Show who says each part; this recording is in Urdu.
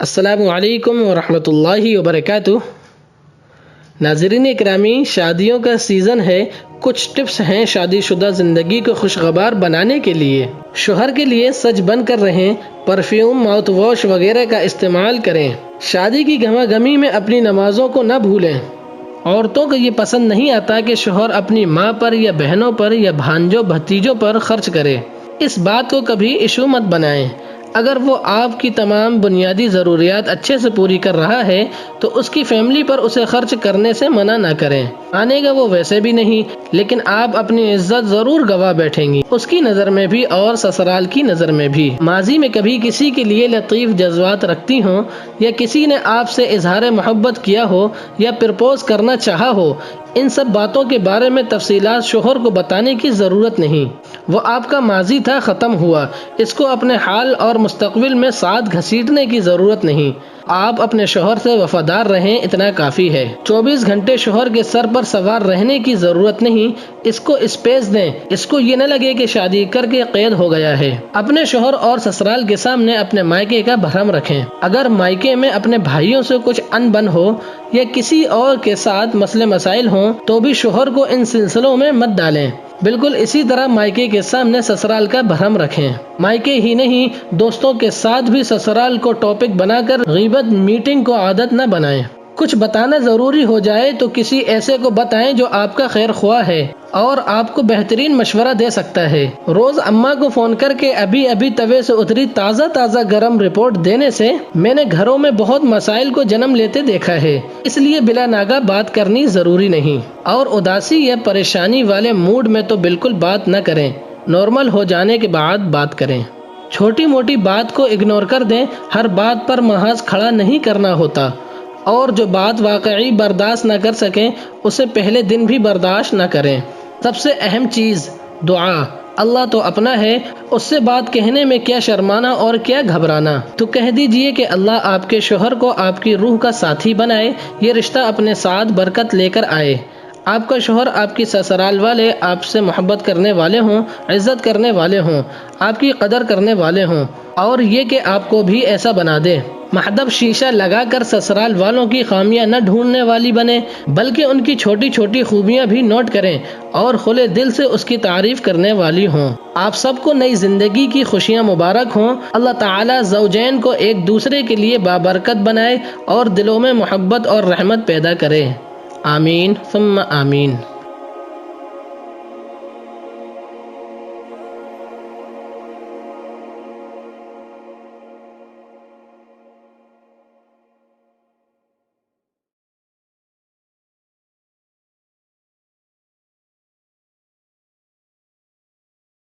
Speaker 1: السلام علیکم ورحمۃ اللہ وبرکاتہ۔ ناظرین اکرامی، شادیوں کا سیزن ہے۔ کچھ ٹپس ہیں شادی شدہ زندگی کو خوشگوار بنانے کے لیے۔ شوہر کے لیے سج بن کر رہیں، پرفیوم، ماؤتھ واش وغیرہ کا استعمال کریں۔ شادی کی گہما گہمی میں اپنی نمازوں کو نہ بھولیں۔ عورتوں کو یہ پسند نہیں آتا کہ شوہر اپنی ماں پر یا بہنوں پر یا بھانجوں بھتیجوں پر خرچ کرے۔ اس بات کو کبھی ایشو مت بنائیں۔ اگر وہ آپ کی تمام بنیادی ضروریات اچھے سے پوری کر رہا ہے تو اس کی فیملی پر اسے خرچ کرنے سے منع نہ کریں۔ مانے گا وہ ویسے بھی نہیں، لیکن آپ اپنی عزت ضرور گوا بیٹھیں گی، اس کی نظر میں بھی اور سسرال کی نظر میں بھی۔ ماضی میں کبھی کسی کے لیے لطیف جذبات رکھتی ہوں یا کسی نے آپ سے اظہار محبت کیا ہو یا پرپوز کرنا چاہا ہو، ان سب باتوں کے بارے میں تفصیلات شوہر کو بتانے کی ضرورت نہیں۔ وہ آپ کا ماضی تھا، ختم ہوا۔ اس کو اپنے حال اور مستقبل میں ساتھ گھسیٹنے کی ضرورت نہیں۔ آپ اپنے شوہر سے وفادار رہیں، اتنا کافی ہے۔ 24 گھنٹے شوہر کے سر پر سوار رہنے کی ضرورت نہیں۔ اس کو اسپیس دیں، اس کو یہ نہ لگے کہ شادی کر کے قید ہو گیا ہے۔ اپنے شوہر اور سسرال کے سامنے اپنے مائکے کا بھرم رکھیں۔ اگر مائکے میں اپنے بھائیوں سے کچھ ان بن ہو یا کسی اور کے ساتھ مسئلے مسائل ہوں تو بھی شوہر کو ان سلسلوں میں مت ڈالیں۔ بالکل اسی طرح مائکے کے سامنے سسرال کا بھرم رکھیں۔ مائکے ہی نہیں، دوستوں کے ساتھ بھی سسرال کو ٹاپک بنا کر غیبت میٹنگ کو عادت نہ بنائیں۔ کچھ بتانا ضروری ہو جائے تو کسی ایسے کو بتائیں جو آپ کا خیر خواہ ہے اور آپ کو بہترین مشورہ دے سکتا ہے۔ روز اماں کو فون کر کے ابھی توے سے اتری تازہ گرم رپورٹ دینے سے میں نے گھروں میں بہت مسائل کو جنم لیتے دیکھا ہے۔ اس لیے بلا ناگہ بات کرنی ضروری نہیں، اور اداسی یا پریشانی والے موڈ میں تو بالکل بات نہ کریں۔ نارمل ہو جانے کے بعد بات کریں۔ چھوٹی موٹی بات کو اگنور کر دیں۔ ہر بات پر محاذ کھڑا نہیں کرنا ہوتا، اور جو بات واقعی برداشت نہ کر سکیں اسے پہلے دن بھی برداشت نہ کریں۔ سب سے اہم چیز دعا۔ اللہ تو اپنا ہے، اس سے بات کہنے میں کیا شرمانا اور کیا گھبرانا۔ تو کہہ دیجئے کہ اللہ آپ کے شوہر کو آپ کی روح کا ساتھی بنائے، یہ رشتہ اپنے ساتھ برکت لے کر آئے۔ آپ کا شوہر، آپ کی سسرال والے آپ سے محبت کرنے والے ہوں، عزت کرنے والے ہوں، آپ کی قدر کرنے والے ہوں، اور یہ کہ آپ کو بھی ایسا بنا دے۔ مہدب شیشہ لگا کر سسرال والوں کی خامیاں نہ ڈھونڈنے والی بنے، بلکہ ان کی چھوٹی چھوٹی خوبیاں بھی نوٹ کریں اور کھلے دل سے اس کی تعریف کرنے والی ہوں۔ آپ سب کو نئی زندگی کی خوشیاں مبارک ہوں۔ اللہ تعالیٰ زوجین کو ایک دوسرے کے لیے بابرکت بنائے اور دلوں میں محبت اور رحمت پیدا کرے۔ آمین ثم آمین۔